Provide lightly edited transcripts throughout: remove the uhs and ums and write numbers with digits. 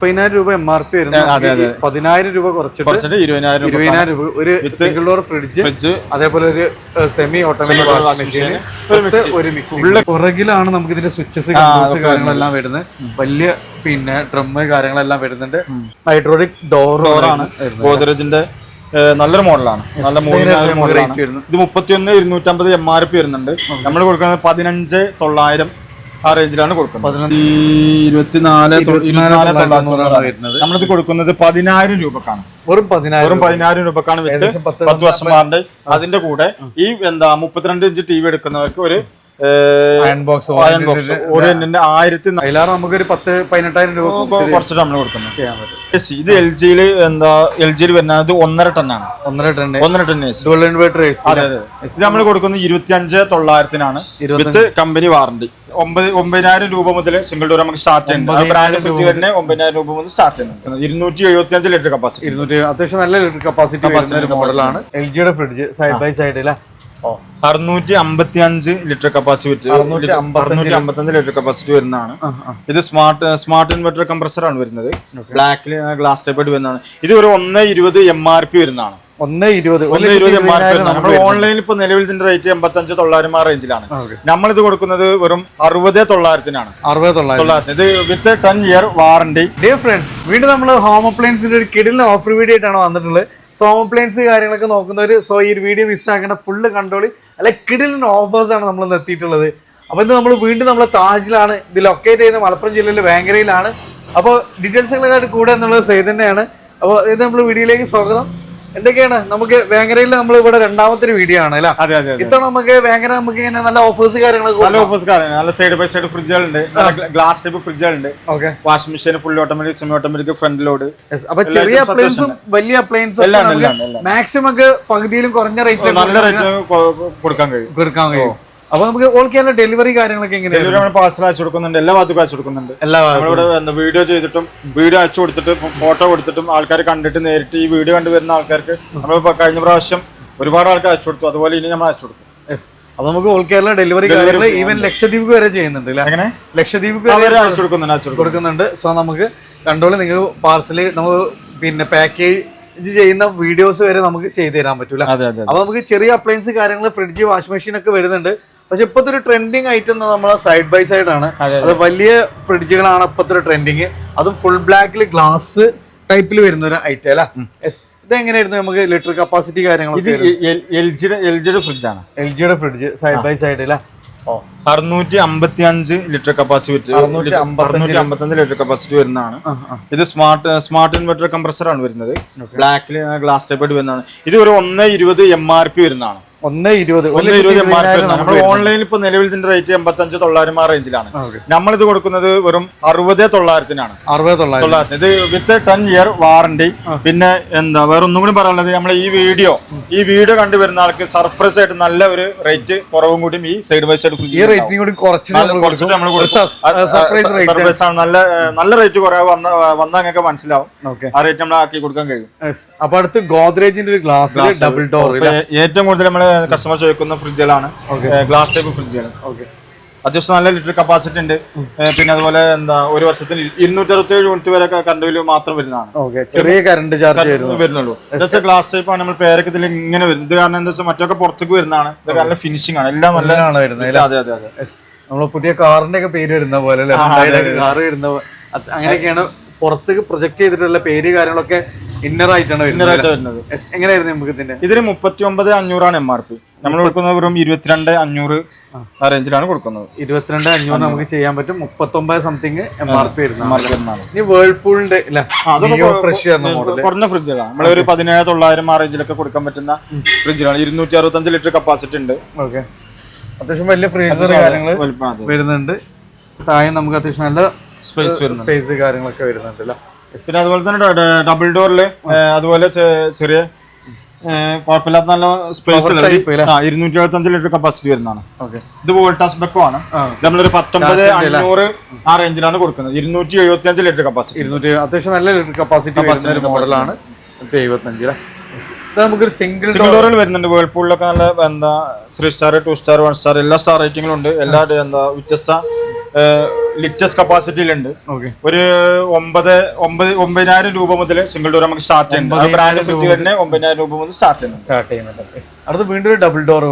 10,000 രൂപ MRP വരുന്നു. 10,000 രൂപ കുറച്ചിട്ട് 20,000 രൂപ ഒരു സിംഗിൾ ഡോർ ഫ്രിഡ്ജ്, അതേപോലെ ഒരു സെമി ഓട്ടോമാറ്റിക് വാഷിംഗ് മെഷീൻ, ഒരു മിക്സി. പുറകിലാണ് നമുക്ക് ഇതിന്റെ സ്വിച്ചസ് കാര്യങ്ങളെല്ലാം വരുന്നത്. വലിയ പിന്നെ ഡ്രം കാര്യങ്ങളെല്ലാം വരുന്നുണ്ട്. ഹൈഡ്രോളിക് ഡോറാണ്. ഗോദ്രേജിന്റെ നല്ലൊരു മോഡലാണ്. നല്ല മോഡലാണ്. ഇത് 31,250 MRP വരുന്നുണ്ട്. നമ്മൾ കൊടുക്കുന്നത് 15,900 ആ റേഞ്ചിലാണ് കൊടുക്കുന്നത്. 24,900 നമ്മളിത് കൊടുക്കുന്നത് 10,000 രൂപക്കാണ്. വെറും 10,000 രൂപക്കാണ് വിത്ത് 10 വർഷം വാറണ്ടി. അതിന്റെ കൂടെ ഈ 32 ഇഞ്ച് TV എടുക്കുന്നവർക്ക് ഒരു അയൺ ബോക്സ് നമുക്കൊരു 10,000-18,000 രൂപ കുറച്ചിട്ട് നമ്മൾ കൊടുക്കുന്നത്. ഇത് LGയിൽ വരുന്നത് 1.5 ടണ്ണാണ്. 1.5 ടൺ ഇത് നമ്മൾ കൊടുക്കുന്നത് 25,900 വിത്ത് കമ്പനി വാറണ്ടി. 9,000 രൂപ മുതൽ സിംഗിൾ ഡോർ നമുക്ക് സ്റ്റാർട്ട് ചെയ്യുന്നത്. ബ്രാൻഡ് ഫ്രിഡ്ജ് തന്നെ 9,000 രൂപ മുതൽ സ്റ്റാർട്ട് ചെയ്യുന്നത്. 275 ലിറ്റർ കപ്പാസിറ്റി. അത്യാവശ്യം നല്ല ലിറ്റർ കപ്പാസിറ്റി മോഡലാണ്. LGയുടെ ഫ്രിഡ്ജ് സൈഡ് ബൈ സൈഡില 655 ലിറ്റർ കപ്പാസിറ്റി 655 ലിറ്റർ കപ്പാസിറ്റി വരുന്നതാണ്. ഇത് സ്മാർട്ട് ഇൻവെർട്ടർ കംപ്രസർ ആണ് വരുന്നത്. ബ്ലാക്കിൽ ഗ്ലാസ് ടൈപ്പ് ആയിട്ട് വരുന്നതാണ്. ഇത് ഒരു 1.20 MRP വരുന്നതാണ്. 1.20 MRP. നമ്മൾ ഓൺലൈനിൽ ഇപ്പൊ നിലവിൽ ഇതിന്റെ റേറ്റ് 85,900 ആ റേഞ്ചിലാണ്. നമ്മളിത് കൊടുക്കുന്നത് വെറും 60,900-നാണ്. 60,900 ഇത് വിത്ത് 10 ഇയർ വാറണ്ടി. ഡിയർ ഫ്രണ്ട്സ്, വീണ്ടും നമ്മൾ ഹോം അപ്ലയൻസിന്റെ ഒരു കിടിലൻ ഓഫർ വീഡിയോ ആയിട്ടാണ് വന്നിട്ടുള്ളത്. സോ ഹോം അപ്ലയൻസ് കാര്യങ്ങളൊക്കെ നോക്കുന്നവർ സോ ഈ ഒരു വീഡിയോ മിസ്സാക്കേണ്ട ഫുള്ള് കണ്ടോളി. അല്ല കിടിലൻ ഓഫേഴ്സ് ആണ് നമ്മൾ എത്തിയിട്ടുള്ളത്. അപ്പോൾ ഇത് നമ്മൾ വീണ്ടും നമ്മളെ താജിലാണ്. ഇത് ലൊക്കേറ്റ് ചെയ്യുന്ന മലപ്പുറം ജില്ലയിലെ വേങ്ങരയിലാണ്. അപ്പോൾ ഡീറ്റെയിൽസുകളൊക്കെ കൂടെ എന്നുള്ളത് സെയ്ത് തന്നെയാണ്. അപ്പോൾ ഇത് നമ്മൾ വീഡിയോയിലേക്ക് സ്വാഗതം. എന്തൊക്കെയാണ് നമുക്ക് വേങ്ങരയിൽ നമ്മൾ ഇവിടെ രണ്ടാമത്തെ ഒരു വീഡിയോ ആണ് അല്ലേ? ഇത്തവണ നമുക്ക് വേങ്ങര നമുക്ക് ഇങ്ങനെ നല്ല ഓഫേഴ്സ് കാര്യങ്ങളൊക്കെ നല്ല സൈഡ് ബൈ സൈഡ് ഫ്രിഡ്ജുകളുണ്ട്. ഗ്ലാസ് ടൈപ്പ് ഫ്രിഡ്ജുകളുണ്ട്. Washing machine full automatic, semi automatic, front load. അപ്പൊ ചെറിയ അപ്ലയൻസും വലിയ അപ്ലയൻസും മാക്സിമം ഒക്കെ പകുതിയിലും കുറഞ്ഞ റേറ്റ് നല്ല റേറ്റ് കൊടുക്കാൻ കഴിയും. അപ്പൊ നമുക്ക് ഓൾ കേരള ഡെലിവറി കാര്യങ്ങളൊക്കെ എങ്ങനെയാണ്? പാർസൽ അയച്ചു കൊടുക്കുന്നുണ്ട്. എല്ലാ ഭാഗത്തും അയച്ചു കൊടുക്കുന്നുണ്ട്. നമ്മളിവിടെ വീഡിയോ ചെയ്തിട്ടും വീഡിയോ അയച്ചു കൊടുത്തിട്ടും ഫോട്ടോ കൊടുത്തിട്ടും ആൾക്കാർ കണ്ടിട്ട് നേരിട്ട് ഈ വീഡിയോ കണ്ടുവരുന്ന ആൾക്കാർക്ക് നമ്മൾ കഴിഞ്ഞ പ്രാവശ്യം ഒരുപാട് ആൾക്കാർ അയച്ചു കൊടുത്തു. അതുപോലെ ഇനി നമ്മൾ അയച്ചു കൊടുക്കും. അപ്പൊ നമുക്ക് ഓൾ കേരള ഡെലിവറി കാര്യങ്ങൾ ഈവൻ ലക്ഷദ്വീപ് വരെ ചെയ്യുന്നുണ്ട്. അങ്ങനെ ലക്ഷദ്വീപ് അയച്ചു കൊടുക്കുന്നുണ്ട്. സോ നമുക്ക് കണ്ടോളി, നിങ്ങൾ പാർസല് നമുക്ക് പിന്നെ പാക്കേജ് ചെയ്യുന്ന വീഡിയോസ് വരെ നമുക്ക് ചെയ്തു തരാൻ പറ്റൂല. അപ്പൊ നമുക്ക് ചെറിയ അപ്ലയൻസ് കാര്യങ്ങൾ ഫ്രിഡ്ജ്, വാഷിംഗ് മെഷീൻ ഒക്കെ വരുന്നുണ്ട്. പക്ഷെ ഇപ്പോഴത്തെ ഒരു ട്രെൻഡിങ് ഐറ്റം നമ്മളെ സൈഡ് ബൈ സൈഡ് ആണ്. അത് വലിയ ഫ്രിഡ്ജുകളാണ് ഇപ്പോഴത്തെ ഒരു ട്രെൻഡിങ്. അതും ഫുൾ ബ്ലാക്കിൽ ഗ്ലാസ് ടൈപ്പിൽ വരുന്ന ഒരു ഐറ്റം അല്ല. ഇതെങ്ങനെയായിരുന്നു നമുക്ക് ലിറ്റർ കപ്പാസിറ്റി കാര്യങ്ങളൊക്കെ? LGയുടെ ഫ്രിഡ്ജാണ്. LGയുടെ ഫ്രിഡ്ജ് സൈഡ് ബൈ സൈഡ് അല്ല 655 ലിറ്റർ കപ്പാസിറ്റി 655 ലിറ്റർ കപ്പാസിറ്റി വരുന്നതാണ്. ഇത് സ്മാർട്ട് ഇൻവെർട്ടർ കംപ്രസർ ആണ് വരുന്നത്. ബ്ലാക്കിൽ ഗ്ലാസ് ടൈപ്പ് ആയിട്ട് വരുന്നതാണ്. ഇത് ഒരു 1.20 MRP വരുന്നതാണ്. 1.20 നമ്മൾ ഓൺലൈനിൽ ഇപ്പൊ നിലവിൽ ഇതിന്റെ റേറ്റ് 85,900 ആ റേഞ്ചിലാണ്. നമ്മളിത് കൊടുക്കുന്നത് വെറും 60,900-നാണ്. 60,900 ഇത് വിത്ത് 10 ഇയർ വാറണ്ടി. പിന്നെ വേറെ ഒന്നും കൂടി പറയാനുള്ളത്, നമ്മൾ ഈ വീഡിയോ കണ്ടുവരുന്ന ആൾക്ക് സർപ്രൈസ് ആയിട്ട് നല്ല ഒരു റേറ്റ് കുറവും കൂടി ഈ side by side fridge surprise ആണ്. നല്ല റേറ്റ് കുറവ് വന്നാൽ നിങ്ങൾക്ക് മനസ്സിലാവും. ആ റേറ്റ് നമ്മൾ ആക്കി കൊടുക്കാൻ കഴിയും. അപ്പൊ അടുത്ത് ഗോദ്രേജിന്റെ ഒരു ഗ്ലാസ് ഡബിൾ ഡോർ ഏറ്റവും കൂടുതൽ നമ്മൾ കസ്റ്റമർ ചോദിക്കുന്ന ഫ്രിഡ്ജുകളാണ് ഗ്ലാസ് ടൈപ്പ് ഫ്രിഡ്ജുകൾ. അത്യാവശ്യം നല്ല ലിറ്റർ കപ്പാസിറ്റി ഉണ്ട്. പിന്നെ അതുപോലെ ഒരു വർഷത്തിന് 267 യൂണിറ്റ് വരെ കറണ്ട് ബില്ല് മാത്രം വരുന്നതാണ്. ചെറിയ കറണ്ട് ചാർജ് വരുന്നുള്ളൂ. എന്താ ഗ്ലാസ് ടൈപ്പ് ആണ്. നമ്മൾ പേരൊക്കെ ഇതിൽ ഇങ്ങനെ വരുന്നത്. ഇത് കാരണം എന്താ വെച്ചാൽ മറ്റൊക്കെ പുറത്തേക്ക് വരുന്നതാണ്. ഇത് നല്ല ഫിനിഷിംഗ് ആണ്. എല്ലാം നല്ലതാണ് വരുന്നത്. അതെ. നമ്മള് പുതിയ കാറിന്റെ ഒക്കെ പേര് വരുന്ന പോലെ കാറ് വരുന്ന അങ്ങനെയൊക്കെയാണ് പുറത്തേക്ക് പ്രൊജക്ട് ചെയ്തിട്ടുള്ള പേര് കാര്യങ്ങളൊക്കെ ഇന്നറായിട്ടാണ് വരുന്നത്. എങ്ങനെയായിരുന്നു നമുക്ക് ഇതിന് 39,500 MRP. നമ്മൾ കൊടുക്കുന്നത് വെറും 22,500 ആ റേഞ്ചിലാണ് കൊടുക്കുന്നത്. 22,500 നമുക്ക് ചെയ്യാൻ പറ്റും. 39 സംതിങ് MRP വരുന്നതാണ്. ഇനി വേൾപൂളിന്റെ കുറഞ്ഞ ഫ്രിഡ്ജുകളാണ്. നമ്മൾ ഒരു 17,900 ആ റേഞ്ചിലൊക്കെ കൊടുക്കാൻ പറ്റുന്ന ഫ്രിഡ്ജുകളാണ്. 265 ലിറ്റർ കപ്പാസിറ്റി ഉണ്ട്. ഓക്കെ, അത്യാവശ്യം വലിയ ഫ്രീസർ കാര്യങ്ങൾ വരുന്നുണ്ട്. താഴെ നമുക്ക് അത്യാവശ്യം നല്ല സ്പേസ് കാര്യങ്ങളൊക്കെ വരുന്നുണ്ട്. പിന്നെ അതുപോലെ തന്നെ ഡബിൾ ഡോറില് അതുപോലെ ചെറിയ കുഴപ്പമില്ലാത്ത നല്ല സ്പേസ് 275 ലിറ്റർ കപ്പാസിറ്റി വരുന്നതാണ്. ഇത് വോൾട്ടാസ് ബെക്കോ ആണ്. നമ്മളൊരു 19,500 ആ റേഞ്ചിലാണ് കൊടുക്കുന്നത്. 275 ലിറ്റർ കപ്പാസിറ്റി. അത്യാവശ്യം നല്ല ലിറ്റർ കപ്പാസിറ്റി മോഡലാണ്. 275 നമുക്കൊരു സിംഗിൾ ഡോറിൽ വരുന്നുണ്ട്. വേൾപൂളിലൊക്കെ നല്ല 3 സ്റ്റാർ, 2 സ്റ്റാർ, 1 സ്റ്റാർ എല്ലാ സ്റ്റാർ റേറ്റിംഗിലും ഉണ്ട്. എല്ലാ വ്യത്യസ്ത ലിറ്റേഴ്സ് കപ്പാസിറ്റിയിലുണ്ട്. ഒരു 9,000 രൂപ മുതൽ സിംഗിൾ ഡോർ നമുക്ക് സ്റ്റാർട്ട് ചെയ്യുന്നുണ്ട്. ബ്രാൻഡ് ഫ്രിഡ്ജ് തന്നെ 9,000 രൂപ മുതൽ സ്റ്റാർട്ട് ചെയ്യുന്നുണ്ട്. അടുത്ത് വീണ്ടും ഡബിൾ ഡോർ.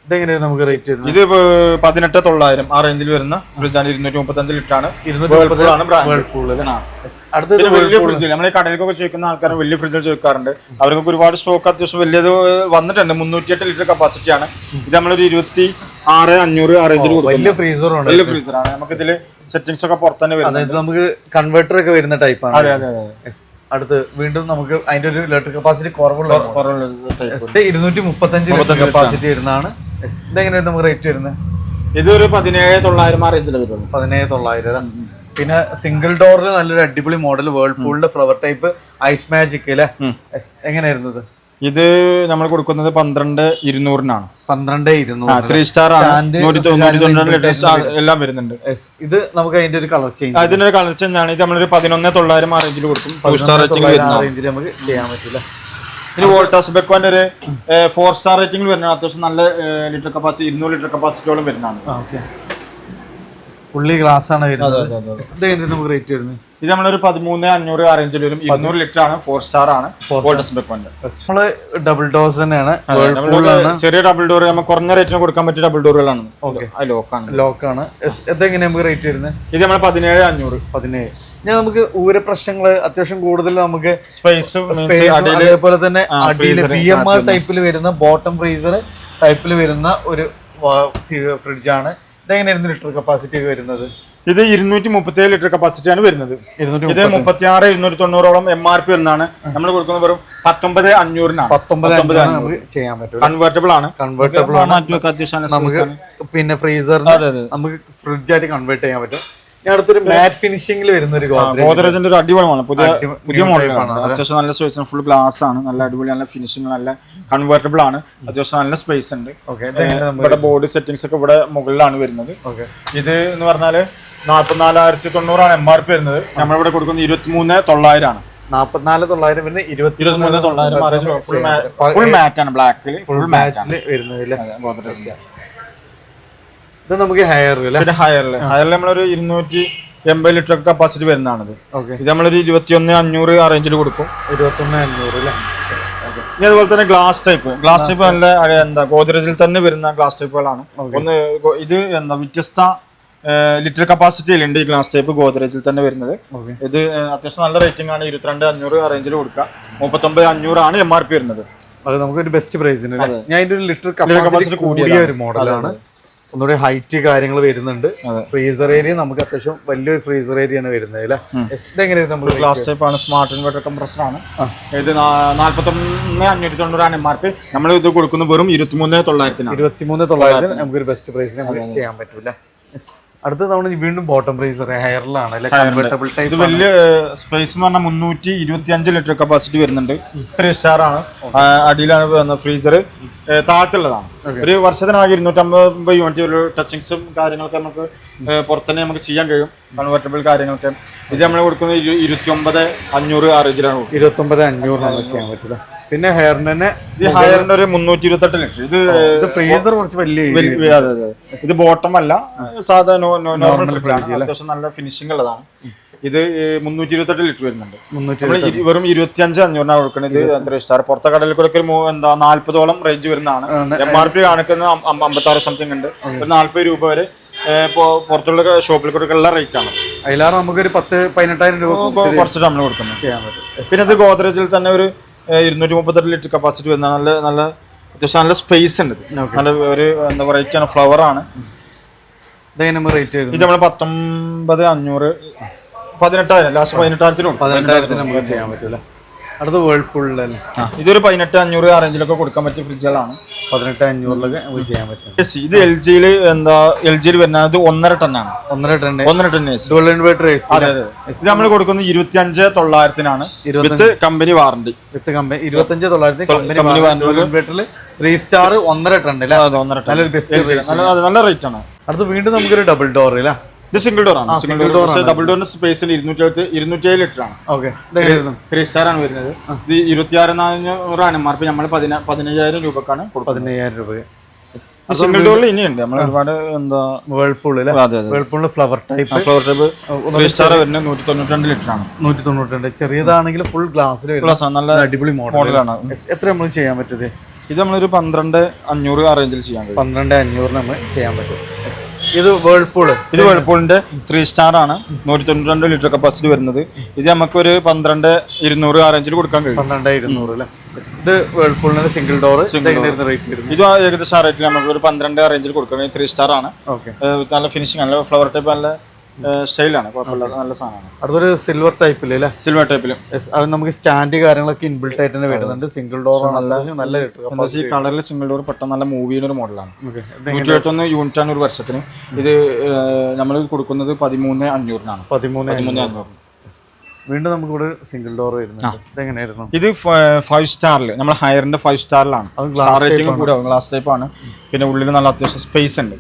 ഇതെങ്ങനെയാണ് നമുക്ക് റേറ്റ് വരുന്നത്? ഇത് 18,900 ആ റേഞ്ചിൽ വരുന്ന ഫ്രിഡ്ജാണ്. 235 ലിറ്റർ ആണ്. വലിയ ഫ്രിഡ്ജ് നമ്മളെ കടയിലേക്കൊക്കെ ചോദിക്കുന്ന ആൾക്കാർ വലിയ ഫ്രിഡ്ജിൽ ചോദിക്കാറുണ്ട്. അവർക്കൊക്കെ ഒരുപാട് സ്റ്റോക്ക് അത്യാവശ്യം വലിയത് വന്നിട്ടുണ്ട്. 308 ലിറ്റർ കപ്പാസിറ്റി ആണ്. ഇത് നമ്മളൊരു 26,500 ആ റേഞ്ചിൽ കൊടുക്കും. വലിയ ഫ്രീസറാണ്. വലിയ ഫ്രീസറാണ്. നമുക്ക് ഇതില് സെറ്റിംഗ്സ് ഒക്കെ പുറത്തന്നെ വരുന്നത്. നമുക്ക് കൺവെർട്ടർ ഒക്കെ വരുന്ന ടൈപ്പാണ്. അതെ അതെ അതെ. അടുത്ത് വീണ്ടും നമുക്ക് അതിന്റെ ഒരു ഇലക്ട്രിക് കപ്പാസിറ്റി കുറവുള്ള 235 കപ്പാസിറ്റി വരുന്നതാണ്. ഇതെങ്ങനെയാണ് നമുക്ക് റേറ്റ് വരുന്നത്? ഇതൊരു 17,900 ആ റേഞ്ചിൽ വരുന്നത്. 17,900. പിന്നെ സിംഗിൾ ഡോറിൽ നല്ലൊരു അടിപൊളി മോഡൽ വേൾപൂളിന്റെ ഫ്ലവർ ടൈപ്പ് ഐസ് മാജിക് അല്ലേ? എങ്ങനെയായിരുന്നത്? ഇത് നമ്മൾ കൊടുക്കുന്നത് 12,200-നാണ്. 12,200 3 സ്റ്റാർ ആണ്. 190 എല്ലാം വരുന്നുണ്ട്. ഇത് നമുക്ക് അതിന്റെ ഒരു കളർ ചേഞ്ച്, അതിന്റെ ഒരു കളർ ചേഞ്ച് ആണ്. ഇത് നമ്മളൊരു 11,900 ആ റേഞ്ചിൽ കൊടുക്കും. 2 സ്റ്റാർ റേറ്റിംഗ് റേഞ്ചിൽ നമുക്ക് ചെയ്യാൻ പറ്റില്ല. ഇനി വോൾട്ടാസ് ബെക്കോന്റെ ഒരു 4 സ്റ്റാർ റേറ്റിംഗിൽ വരുന്ന അത്യാവശ്യം നല്ല ലിറ്റർ കപ്പാസിറ്റി 200 ലിറ്റർ കപ്പാസിറ്റിയോളം വരുന്നതാണ്. ഫുള്ളി ഗ്ലാസ് ആണ് വരുന്നത്. നമുക്ക് റേറ്റ് വരുന്നത് ഇത് നമ്മളൊരു 13,500 ആ റേഞ്ചിൽ വരും. 200 ലിറ്റർ ആണ്. 4 സ്റ്റാർ ആണ്. വോൾട്ടാസ് ബെക്കോന്റെ നമ്മള് ഡബിൾ ഡോർസ് തന്നെയാണ്. ചെറിയ ഡബിൾ ഡോർ നമുക്ക് കുറഞ്ഞ റേറ്റിന് കൊടുക്കാൻ പറ്റിയ ഡബിൾ ഡോറുകളാണ്. ലോക്കാണ്. ഇതെങ്ങനെ നമുക്ക് റേറ്റ് വരുന്നത്? ഇത് നമ്മൾ 17,500. 17. ഞാൻ നമുക്ക് ഊര പ്രശ്നങ്ങള് അത്യാവശ്യം കൂടുതൽ നമുക്ക് സ്പേസ് അതേപോലെ തന്നെ അടിയിൽ PMR ടൈപ്പിൽ വരുന്ന ബോട്ടം ഫ്രീസർ ടൈപ്പിൽ വരുന്ന ഒരു ഫ്രിഡ്ജാണ്. ഇതെങ്ങനെയായിരുന്നു ലിറ്റർ കപ്പാസിറ്റി വരുന്നത്? ഇത് 237 ലിറ്റർ കപ്പാസിറ്റി ആണ് വരുന്നത്. ഇത് 36,290-ഓളം MRP വരുന്നതാണ്. നമ്മൾ കൊടുക്കുന്നത് വെറും 19,500-നാണ്. 19,500 ചെയ്യാൻ പറ്റും. കൺവേർട്ടബിൾ ആണ്. നമുക്ക് പിന്നെ ഫ്രീസറിന് നമുക്ക് ഫ്രിഡ്ജായിട്ട് കൺവേർട്ട് ചെയ്യാൻ പറ്റും. അടുത്തൊരു മാറ്റ് ഫിനിഷിംഗിൽ വരുന്ന ഒരു ഗോദ്രേജിന്റെ ഒരു അടിപൊളിയാണ്. പുതിയ മോഡലാണ്. അത്യാവശ്യം നല്ല സ്പേസ് ആണ്. ഫുൾ ഗ്ലാസ് ആണ്. നല്ല അടിപൊളി നല്ല ഫിനിഷിംഗ് നല്ല കൺവേർട്ടബിൾ ആണ്. അത്യാവശ്യം നല്ല സ്പേസ് ഉണ്ട്. ഇവിടെ ബോർഡ് സെറ്റിംഗ്സ് ഒക്കെ ഇവിടെ മുകളിലാണ് വരുന്നത്. ഇത് എന്ന് പറഞ്ഞാല് 44,900 MRP വരുന്നത്. നമ്മളിവിടെ കൊടുക്കുന്നത് 23,900 ആണ്. 44,900 വരുന്നത് 23,900 ഫുൾ മാറ്റ് ആണ്. ബ്ലാക്കിൽ ഫുൾ മാറ്റില് വരുന്നത്. ഇത് നമുക്ക് ഹയറിൽ നമ്മളൊരു 280 ലിറ്റർ കപ്പാസിറ്റി വരുന്നതാണത്. ഇത് നമ്മളൊരു 21,500 ആ റേഞ്ചിൽ കൊടുക്കും. 21,500 അല്ലേ? ഇനി അതുപോലെ തന്നെ ഗ്ലാസ് ടൈപ്പ് നല്ല എന്താ ഗോദ്രേജിൽ തന്നെ വരുന്ന ഗ്ലാസ് ടൈപ്പുകളാണ്. ഒന്ന് ഇത് എന്താ വ്യത്യസ്ത ലിറ്റർ കപ്പാസിറ്റിയിലുണ്ട് ഈ ഗ്ലാസ് ടൈപ്പ് ഗോദ്രേജിൽ തന്നെ വരുന്നത്. ഇത് അത്യാവശ്യം നല്ല റേറ്റിംഗ് ആണ്. 22,500 ആ റേഞ്ചിൽ കൊടുക്കുക. 39,500 ആണ് MRP വരുന്നത്. അത് നമുക്കൊരു ബെസ്റ്റ് പ്രൈസിന്. ഞാൻ ഇതിന്റെ ഒരു ലിറ്റർ കപ്പാസിറ്റി കൂടിയ ഒരു മോഡലാണ്. ഒന്നുകൂടി ഹൈറ്റ് കാര്യങ്ങൾ വരുന്നുണ്ട്. ഫ്രീസർ ഏരിയ നമുക്ക് അത്യാവശ്യം വലിയൊരു ഫ്രീസർ ഏരിയ ആണ് വരുന്നത് അല്ലേ? ഇതെങ്ങനെയാണ് നമ്മൾ ഗ്ലാസ് ടൈപ്പ് ആണ്. സ്മാർട്ട് ഇൻവെർട്ടർ കംപ്രസർ ആണ്. ഇത് 41,590 MRP. നമ്മൾ ഇത് കൊടുക്കുന്നത് വെറും 23,900. 23,900 നമുക്കൊരു ബെസ്റ്റ് പ്രൈസിന് നമുക്ക് ചെയ്യാൻ പറ്റൂല. അടുത്ത തവണ വീണ്ടും ബോട്ടം ഫ്രീസർ ഹെയറിലാണ്. ഇത് വലിയ സ്പേസ് എന്ന് പറഞ്ഞാൽ 325 ലിറ്റർ കപ്പാസിറ്റി വരുന്നുണ്ട്. 3 സ്റ്റാർ ആണ്. അടിയിലാണ് ഫ്രീസർ. താഴത്തുള്ളതാണ്. ഒരു വർഷത്തിനാകെ 250 യൂണിറ്റ് ടച്ചിങ്സും കാര്യങ്ങളൊക്കെ നമുക്ക് പുറത്തുതന്നെ നമുക്ക് ചെയ്യാൻ കഴിയും. കൺവേർട്ടബിൾ കാര്യങ്ങളൊക്കെ. ഇത് നമ്മൾ കൊടുക്കുന്നത് 29,500 ആ റേഞ്ചിലാണ്. 29,500 ചെയ്യാൻ പറ്റില്ല. പിന്നെ ഹെയറിന് ഒരു 328 ലിറ്റർ. ഇത് ഫ്രീസർ കുറച്ച് വലിയ. ഇത് ബോട്ടം അല്ല, സാധാ നോർമൽ ഫ്രിഡ്ജ് ആണ്. അത്യാവശ്യം നല്ല ഫിനിഷിംഗ് ഉള്ളതാണ്. ഇത് 328 ലിറ്റർ വരുന്നുണ്ട്. വെറും 25,500 കൊടുക്കുന്നത്. ഇത് 3 സ്റ്റാർ. പുറത്തെ കടലിൽ കൂടെ ഒരു 40-ഓളം റേഞ്ച് വരുന്നതാണ്. MRP കാണിക്കുന്ന 56 സംതിങ് ഉണ്ട്. ഒരു 40 രൂപ വരെ പുറത്തുള്ള ഷോപ്പിൽ കൊടുക്കുന്ന റേറ്റ് ആണ്. അതിലാറ് നമുക്കൊരു 10,000-18,000 രൂപ കുറച്ചിട്ട് നമ്മൾ കൊടുക്കുന്നത് ചെയ്യാൻ പറ്റും. പിന്നെ ഇത് ഗോദ്രേജിൽ തന്നെ ഒരു 238 ലിറ്റർ കപ്പാസിറ്റി വരുന്ന നല്ല അത്യാവശ്യം നല്ല സ്പേസ് ഉണ്ട്. നല്ല ഒരു എന്താ വെറൈറ്റി ആണ്. ഫ്ലവർ ആണ്. ഇത് നമ്മൾ 19,500 18,000 ലാസ്റ്റ് 18,000 നമുക്ക് ചെയ്യാൻ പറ്റൂല. അടുത്ത വേൾപൂളിലല്ലേ? ഇതൊരു 18,500 ആ റേഞ്ചിലൊക്കെ കൊടുക്കാൻ പറ്റിയ ഫ്രിഡ്ജുകളാണ്. 18,500 നമുക്ക് ചെയ്യാൻ പറ്റും. ഇത് LGയിൽ വരുന്നത് 1.5 ടണ്ണാണ്. 1.5 ടൺ ഡുവൽ ഇൻവെർട്ടർ. ഇത് നമ്മൾ കൊടുക്കുന്നത് 25,900-നാണ്. With company warranty. 25,900 company warranty. 3 star 1.5 ton അല്ലേ? നല്ല റേറ്റ് ആണ്. അടുത്ത് വീണ്ടും നമുക്കൊരു ഡബിൾ ഡോർ അല്ലേ? ഇത് സിംഗിൾ ഡോർ ആണ്. ഡബിൾ ഡോറിന്റെ സ്പേസ് 207 ലിറ്റർ ആണ്. 3 സ്റ്റാർ ആണ് വരുന്നത്. ഇത് 26,400 MRP. നമ്മൾ 15,000 രൂപക്കാണ്. 15,000 രൂപ. സിംഗിൾ ഡോറിൽ ഇനിയുണ്ട് നമ്മൾ ഒരുപാട് എന്താ വേൾപൂൾ വേൾപൂളിന്റെ ഫ്ലവർ ടൈപ്പ് 3 സ്റ്റാർ വരുന്നത് 192 ലിറ്റർ ആണ്. 192. ചെറിയതാണെങ്കിൽ ഫുൾ ഗ്ലാസ്സിൽ നല്ല അടിപൊളി മോഡലാണ്. എത്ര നമ്മൾ ചെയ്യാൻ പറ്റുന്നത്? ഇത് നമ്മളൊരു 12,500 ആ റേഞ്ചിൽ ചെയ്യാൻ പറ്റും. 12,500 നമ്മൾ ചെയ്യാൻ പറ്റും. ഇത് വേൾപൂളിന്റെ 3 സ്റ്റാർ ആണ്, 192 ലിറ്റർ കപ്പാസിറ്റി വരുന്നത്. ഇത് നമുക്കൊരു 12,200 ആ റേഞ്ചിൽ കൊടുക്കാൻ കഴിയും. 12,200 അല്ലേ? ഇത് വേൾപൂളിന്റെ സിംഗിൾ ഡോർ ഇത് ഏകദേശം ആ റേറ്റിൽ നമുക്ക് ഒരു 12 ആ റേഞ്ചിൽ കൊടുക്കാൻ. 3 സ്റ്റാർ ആണ്, നല്ല ഫിനിഷിംഗ്, നല്ല ഫ്ലവർ ടൈപ്പ്, നല്ല സ്റ്റൈലാണ്, കുഴപ്പമില്ല, നല്ല സാധനമാണ്. അടുത്തൊരു സിൽവർ ടൈപ്പില് സിൽവർ ടൈപ്പിലും അത് നമുക്ക് സ്റ്റാൻഡ് കാര്യങ്ങളൊക്കെ ഇൻബിൽട്ട് ആയിട്ട് തന്നെ വരുന്നുണ്ട്. സിംഗിൾ ഡോർ നല്ല ഈ കളറിൽ സിംഗിൾ ഡോർ പെട്ടെന്ന് നല്ല മൂവ് ചെയ്യുന്ന ഒരു മോഡലാണ്. 171 യൂണിറ്റ് ആണ് ഒരു വർഷത്തിന്. ഇത് നമ്മൾ കൊടുക്കുന്നത് 13,500 13,500. വീണ്ടും നമുക്ക് ഇവിടെ സിംഗിൾ ഡോർ വരുന്നുണ്ട്. ഇതെങ്ങനെയായിരുന്നു? ഇത് 5 സ്റ്റാറിൽ, നമ്മൾ ഹയറിന്റെ 5 സ്റ്റാറിലാണ്. സ്റ്റാർ റേറ്റിംഗ് കൂടെ ഗ്ലാസ് ടൈപ്പ് ആണ്. പിന്നെ ഉള്ളിൽ നല്ല അത്യാവശ്യം സ്പേസ് ഉണ്ട്.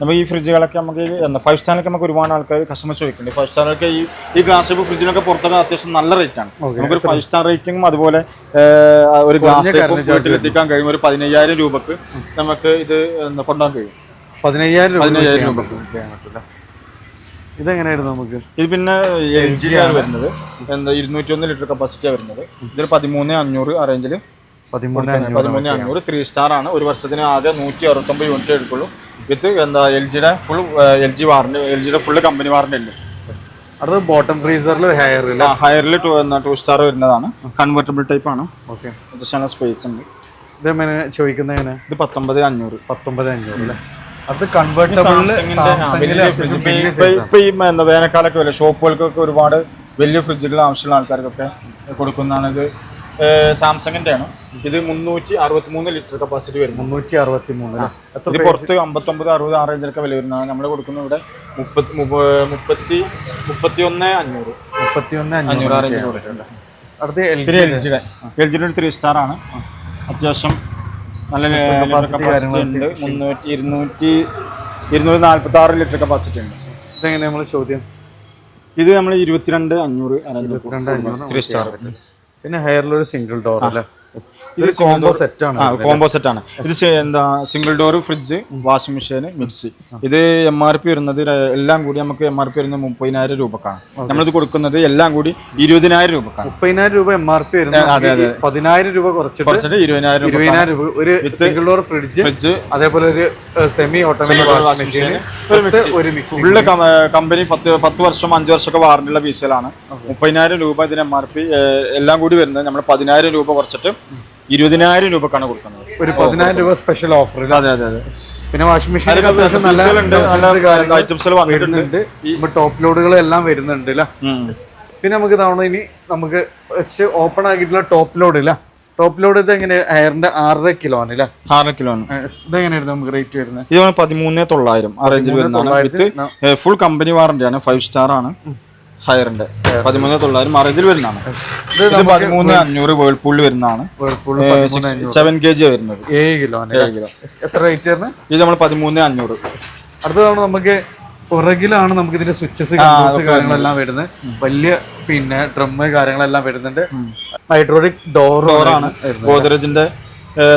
നമ്മൾ ഈ ഫ്രിഡ്ജുകളൊക്കെ നമുക്ക് 5 സ്റ്റാറിലൊക്കെ നമുക്ക് ഒരുപാട് ആൾക്കാർ കസ്റ്റമേഴ്സ് ചോദിക്കുന്നുണ്ട്. 5 സ്റ്റാറിലൊക്കെ ഈ ഗ്ലാസ് ടൈപ്പ് ഫ്രിഡ്ജിനൊക്കെ പുറത്തൊക്കെ അത്യാവശ്യം നല്ല റേറ്റ് ആണ്. നമുക്കൊരു 5 സ്റ്റാർ റേറ്റിംഗും അതുപോലെ ഒരു ഗ്ലാസ് ടൈപ്പ് വീട്ടിലെത്തിക്കാൻ കഴിയും. ഒരു 15,000 രൂപക്ക് നമുക്ക് ഇത് കൊണ്ടുപോകാൻ കഴിയും. 15,000 രൂപക്ക് ചെയ്യാൻ പറ്റില്ല. ഇതെങ്ങനെയായിരുന്നു നമുക്ക്? ഇത് പിന്നെ LG ആണ് വരുന്നത്, 201 ലിറ്റർ കപ്പാസിറ്റിയാണ് വരുന്നത്. ഇതൊരു 13,500 ആ റേഞ്ചിൽ. 13,500 3 സ്റ്റാർ ആണ്. ഒരു വർഷത്തിന് ആകെ 169 യൂണിറ്റ് എടുക്കുള്ളൂ. വിത്ത് LGയുടെ ഫുൾ LGയുടെ ഫുൾ കമ്പനി വാറണ്ടി ഉണ്ട്. അടുത്ത ബോട്ടം ഫ്രീസറിൽ ഹയറിൽ 2 സ്റ്റാർ വരുന്നതാണ്. കൺവെർട്ടബിൾ ടൈപ്പ് ആണ്. അത്യാവശ്യം സ്പേസ് ഉണ്ട്. ഇത് ചോദിക്കുന്നത് ഇത് 19,500. 19,500 അല്ലേ? അത് കൺവേർട്ടബിൾ ഇപ്പൊ ഈ വേനൽക്കാലൊക്കെ വല്ല ഷോപ്പുകൾക്കൊക്കെ ഒരുപാട് വലിയ ഫ്രിഡ്ജുകൾ ആവശ്യമുള്ള ആൾക്കാർക്കൊക്കെ കൊടുക്കുന്നതാണ്. ഇത് സാംസങ്ങിന്റെ ആണ്. ഇത് 363 ലിറ്റർ കപ്പാസിറ്റി വരും. 363. ഇത് പുറത്ത് 59, 60 ആ റേഞ്ചിലൊക്കെ വില വരുന്നതാണ്. നമ്മൾ കൊടുക്കുന്നത് ഇവിടെ 31,500 ആ റേഞ്ചിൽ കൊടുക്കുന്നുണ്ട്. പിന്നെ LGയുടെ 3 സ്റ്റാർ ആണ്. അത്യാവശ്യം നല്ല കപ്പാസിറ്റി ഉണ്ട്. 246 ലിറ്റർ കപ്പാസിറ്റി ഉണ്ട്. ഇതെങ്ങനെ നമ്മൾ ചോദ്യം? ഇത് നമ്മൾ 22,500 3 സ്റ്റാർ. പിന്നെ ഹെയറിലൊരു സിംഗിൾ ഡോർ അല്ലേ? ഇത് കോംബോ സെറ്റ് ആണ്. കോംബോ സെറ്റ് ആണ്. ഇത് single door fridge, washing machine, mixie. ഇത് MRP വരുന്നത് എല്ലാം കൂടി നമുക്ക് MRP വരുന്നത് 30,000 രൂപക്കാണ്. നമ്മളിത് കൊടുക്കുന്നത് എല്ലാം കൂടി 20,000 രൂപക്കാണ്. 30,000 രൂപ MRP വരുന്നത്. 10,000 രൂപ കുറച്ചിട്ട് 20,000 രൂപ. ഒരു സിംഗിൾ ഡോർ ഫ്രിഡ്ജ്, അതേപോലെ ഒരു സെമി ഓട്ടോമാറ്റിക് വാഷിംഗ് മെഷീൻ, ഒരു മിക്സി. ഫുള്ള് കമ്പനി 10 വർഷം 5 വർഷമൊക്കെ വാറണ്ടിയുള്ള പീസുകളാണ്. 30,000 രൂപ ഇതിന് MRP എല്ലാം കൂടി വരുന്നത്. നമ്മൾ 10,000 രൂപ കുറച്ചിട്ട് 20,000 രൂപക്കാണ് കൊടുക്കുന്നത്. ഒരു 10,000 രൂപ സ്പെഷ്യൽ ഓഫർ. അതെ. പിന്നെ വാഷിംഗ് മെഷീൻ ഐറ്റംസ് വന്നിട്ടുണ്ട്. ടോപ്പ് ലോഡുകൾ എല്ലാം വരുന്നുണ്ട്. പിന്നെ നമുക്ക് തവണ ഇനി നമുക്ക് ഓപ്പൺ ആക്കിയിട്ടുള്ള ടോപ്പ് ലോഡ് ഇല്ല. ടോപ്പ് ലോഡ് ഇത് എങ്ങനെ? ഹെയറിന്റെ 6.5 കിലോന്. ഇതെങ്ങനെയായിരുന്നു നമുക്ക് റേറ്റ് വരുന്നത്? ഇത് 13,900 ആ റേഞ്ചിൽ വരുന്നതാണ്. വിത്ത് ഫുൾ കമ്പനി വാറണ്ടിയാണ്. 5 സ്റ്റാർ ആണ്. ഹയറിന്റെ 13,900 മറേജിൽ വരുന്നതാണ്. ഇത് 13,500 വേൾപൂളിൽ വരുന്നതാണ്. 7 kg വരുന്നത്. 7 കിലോ. എത്ര റേറ്റ് വരുന്നത്? ഇത് നമ്മൾ 13,500. അടുത്ത തവണ നമുക്ക് പുറകിലാണ് നമുക്ക് ഇതിന്റെ സ്വിച്ചസ് കാര്യങ്ങളെല്ലാം വരുന്നത്. വലിയ പിന്നെ ഡ്രം കാര്യങ്ങളെല്ലാം വരുന്നുണ്ട്. ഹൈഡ്രോളിക് ഡോറാണ്. ഗോദ്രേജിന്റെ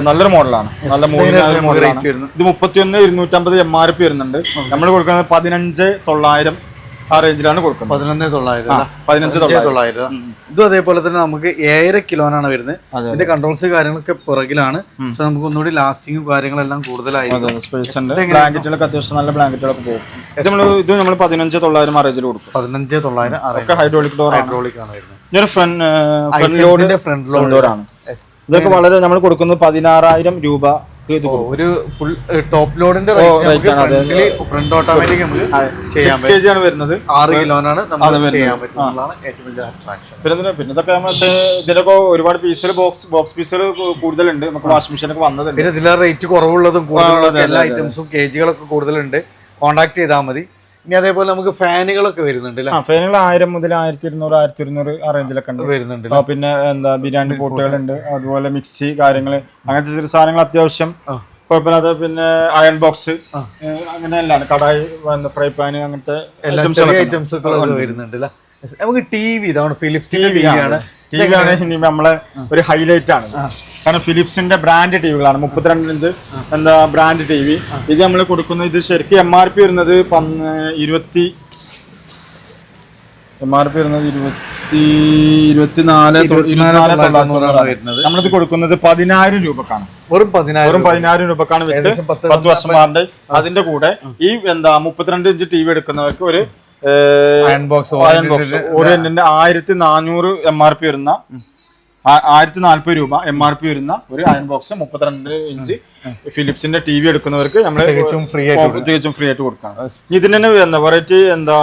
നല്ലൊരു മോഡലാണ്. നല്ല മോഡലാണ്. ഇത് 31,250 MRP വരുന്നുണ്ട്. നമ്മൾ കൊടുക്കുന്നത് 15,900 ആ റേഞ്ചിലാണ് കൊടുക്കുന്നത്. 15,900. ഇതും അതേപോലെ തന്നെ നമുക്ക് 7.5 കിലോനാണ് വരുന്നത്. ഇതിന്റെ കൺട്രോൾസ് കാര്യങ്ങളൊക്കെ പുറകിലാണ്. സോ നമുക്ക് ഒന്നുകൂടി ലാസ്റ്റിംഗ് കാര്യങ്ങളെല്ലാം കൂടുതലായിരിക്കും. ബ്ലാങ്കറ്റുകളൊക്കെ അത്യാവശ്യം നല്ല ബ്ലാങ്കറ്റുകളൊക്കെ പോകും. ഇത് നമ്മൾ 15,900 ആ റേഞ്ചിൽ കൊടുക്കും. 15,900 ഹൈഡ്രോളിക് ഡോർ ആണ് വരുന്നത്. ഇതൊരു ഫ്രണ്ട് ലോഡാണ്. ഇതൊക്കെ വളരെ നമ്മൾ കൊടുക്കുന്നത് 16,000 രൂപ. ഒരു ഫുൾ ടോപ്പ് ലോഡിന്റെ ഫ്രണ്ട് ഓട്ടോമാറ്റിക് നമുക്ക് 6 kg ആണ് വരുന്നത്. 6 കിലോനാണ് നമുക്ക് ചെയ്യാൻ പറ്റുന്നതാണ് ഏറ്റവും വലിയ അട്രാക്ഷൻ. പിന്നെ ഇതൊക്കെ ഇതിലൊക്കെ ഒരുപാട് പീസുകൾ ബോക്സ് പീസുകൾ കൂടുതലുണ്ട്. നമുക്ക് വാഷിംഗ് മെഷീൻ ഒക്കെ വന്നതുണ്ട്. പിന്നെ ഇതിലെ റേറ്റ് കുറവുള്ളതും കൂടുതലുള്ളതും എല്ലാ ഐറ്റംസും KG-കളൊക്കെ കൂടുതലുണ്ട്. കോൺടാക്ട് ചെയ്താൽ മതി. ഇനി അതേപോലെ നമുക്ക് ഫാനുകളൊക്കെ വരുന്നുണ്ട്. ഫാനുകൾ 1000 മുതൽ 1,200 1,200 ആ റേഞ്ചിലൊക്കെ വരുന്നുണ്ട്. പിന്നെ ബിരിയാണി പോട്ടുകളുണ്ട്. അതുപോലെ മിക്സി കാര്യങ്ങള് അങ്ങനത്തെ ചെറിയ സാധനങ്ങൾ അത്യാവശ്യം കുഴപ്പമില്ലാതെ. പിന്നെ അയൺ ബോക്സ് അങ്ങനെ എല്ലാം കടായി, ഫ്രൈ പാൻ, അങ്ങനത്തെ ഐറ്റംസ് വരുന്നുണ്ട്. നമുക്ക് TV ഇതാണ് ഫിലിപ്സിന്റെ TV ആണ്. ഇനി നമ്മളെ ഒരു ഹൈലൈറ്റ് ആണ്. കാരണം ഫിലിപ്സിന്റെ ബ്രാൻഡ് ടിവികളാണ് 32 ഇഞ്ച് എന്താ ബ്രാൻഡ് ടി വി. ഇത് നമ്മൾ കൊടുക്കുന്നത് ഇത് ശരിക്കും MRP വരുന്നത് 24,900 നമ്മളിത് കൊടുക്കുന്നത് 10,000 രൂപക്കാണ്. വെറും 10,000 രൂപക്കാണ് വിത്ത് 10 വർഷം വാറണ്ടി. അതിന്റെ കൂടെ ഈ എന്താ 32 ഇഞ്ച് ടി വി എടുക്കുന്നവർക്ക് ഒരു അയൺ ബോക്സ് ഓറിയന്റിന്റെ 1,400 MRP വരുന്ന 1,040 രൂപ MRP വരുന്ന ഒരു അയൺ ബോക്സ് 32 ഇഞ്ച് ഫിലിപ്സിന്റെ ടി വി എടുക്കുന്നവർക്ക് നമ്മൾ തികച്ചും ഫ്രീ ആയിട്ട് കൊടുക്കാം. ഇതിന് തന്നെ എന്താ വെറൈറ്റി എന്താ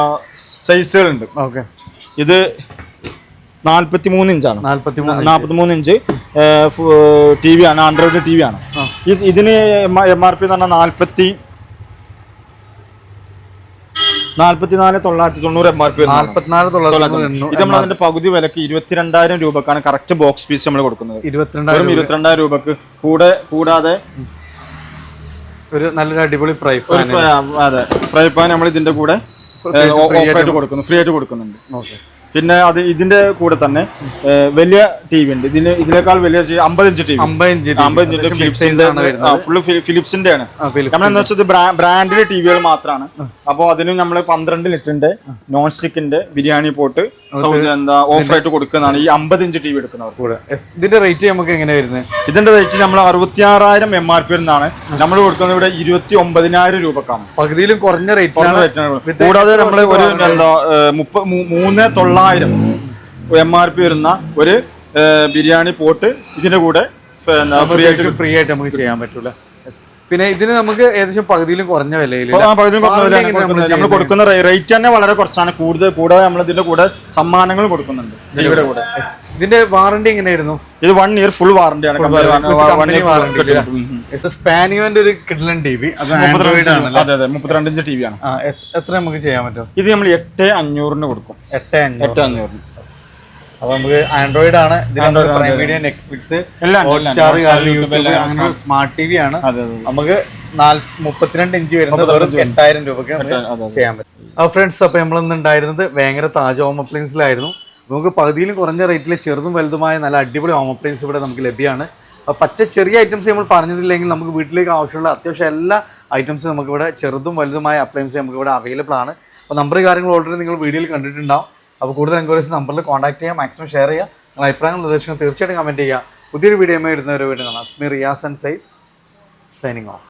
സൈസുകളുണ്ട്. ഇത് 43 ഇഞ്ചാണ്. 43 ഇഞ്ച് ടി വി ആണ്, ആൻഡ്രോയിഡ് ടി വി ആണ്. ഇതിന് MRP എന്ന് പറഞ്ഞാൽ 44,990 MRP. ഇത് നമ്മൾ അതിന്റെ പകുതി വിലക്ക് 22,000 രൂപക്കാണ് കറക്റ്റ് ബോക്സ് പീസ് നമ്മൾ കൊടുക്കുന്നത്. 22,000 രൂപക്ക് കൂടാതെ ഒരു നല്ലൊരു അടിപൊളി ഫ്രൈ പാൻ നമ്മൾ ഇതിന്റെ കൂടെ ഫ്രീ ആയിട്ട് കൊടുക്കുന്നുണ്ട്. പിന്നെ അത് ഇതിന്റെ കൂടെ തന്നെ വലിയ ടി വി ഉണ്ട്. ഇതിനേക്കാൾ വലിയ 50 inch T V, 50 inch full ഫിലിപ്സിന്റെ ആണ്. നമ്മളെന്താ വെച്ചാൽ ബ്രാൻഡിന്റെ ടി വികൾ മാത്രമാണ്. അപ്പോൾ അതിന് നമ്മൾ 12 ലിറ്ററിന്റെ നോൺ സ്റ്റിക്കിന്റെ ബിരിയാണി പോട്ട് എന്താ ഓഫർ ആയിട്ട് കൊടുക്കുന്നതാണ് ഈ 50 ഇഞ്ച് ടി വി എടുക്കുന്നവർക്ക്. ഇതിന്റെ റേറ്റ് നമുക്ക് എങ്ങനെ വരുന്നത്? ഇതിന്റെ റേറ്റ് നമ്മൾ 66,000 MRP വരുന്നതാണ്. നമ്മൾ കൊടുക്കുന്നത് ഇവിടെ 29,000 രൂപക്കാണ്. പകുതിയിലും കുറഞ്ഞ റേറ്റ്. കൂടാതെ നമ്മൾ ഒരു എന്താ 3,900 MRP വരുന്ന ഒരു ബിരിയാണി പോട്ട് ഇതിന്റെ കൂടെ ഫ്രീ ആയിട്ട് നമുക്ക് ചെയ്യാൻ പറ്റൂല. പിന്നെ ഇതിന് നമുക്ക് ഏകദേശം പകുതിയിലും കുറഞ്ഞ വിലയിൽ നമ്മൾ കൊടുക്കുന്ന റേറ്റ് തന്നെ വളരെ കുറച്ചാണ്. കൂടാതെ നമ്മൾ ഇതിന്റെ കൂടെ സമ്മാനങ്ങൾ കൊടുക്കുന്നുണ്ട്. ഇതിന്റെ വാറണ്ടി എങ്ങനെയായിരുന്നു? ഇത് 1 ഇയർ ഫുൾ വാറണ്ടിയാണ്. സ്പാനിയോന്റെ ഒരു കിഡ്ലൻ T V, 32 inch T V ആണ്. എത്ര നമുക്ക് ചെയ്യാൻ പറ്റും? ഇത് നമ്മൾ 8,500 കൊടുക്കും. 8,500. അപ്പൊ നമുക്ക് ആൻഡ്രോയിഡ് ആണ്, Prime Video, Netflix, Hotstar, YouTube, smart T V ആണ്. നമുക്ക് 32 ഇഞ്ച് വരുന്നത് വെറും 8,000 രൂപയ്ക്ക് ചെയ്യാൻ പറ്റും. ഫ്രണ്ട്സ്, അപ്പൊ നമ്മളിന്ന് ഉണ്ടായിരുന്നത് ഭയങ്കര താജ് ഹോം അപ്ലയൻസിലായിരുന്നു. നമുക്ക് പകുതിയിലും കുറഞ്ഞ റേറ്റിൽ ചെറുതും വലുതുമായ നല്ല അടിപൊളി ഹോം അപ്ലയൻസ് ഇവിടെ നമുക്ക് ലഭ്യമാണ്. പറ്റ ചെറിയ ഐറ്റംസ് നമ്മൾ പറഞ്ഞിട്ടില്ലെങ്കിൽ നമുക്ക് വീട്ടിലേക്ക് ആവശ്യമുള്ള അത്യാവശ്യം എല്ലാ ഐറ്റംസും നമുക്കിവിടെ ചെറുതും വലുതുമായ അപ്ലയൻസ് നമുക്കിവിടെ അവൈലബിൾ ആണ്. അപ്പോൾ നമ്പർ കാര്യങ്ങൾ ഓൾറെഡി നിങ്ങൾ വീഡിയോയിൽ കണ്ടിട്ടുണ്ടാവും. അപ്പോൾ കൂടുതൽ എൻക്വയറീസ് നമ്പറിൽ കോൺടാക്ട് ചെയ്യുക, മാക്സിമം ഷെയർ ചെയ്യുക. നിങ്ങൾ അഭിപ്രായങ്ങൾ നിർദ്ദേശങ്ങൾ തീർച്ചയായിട്ടും കമൻറ്റ് ചെയ്യുക. പുതിയൊരു വീഡിയോ ഇടുന്ന ഒരു വീഡിയോ കാണാം. Riyas and Said signing of.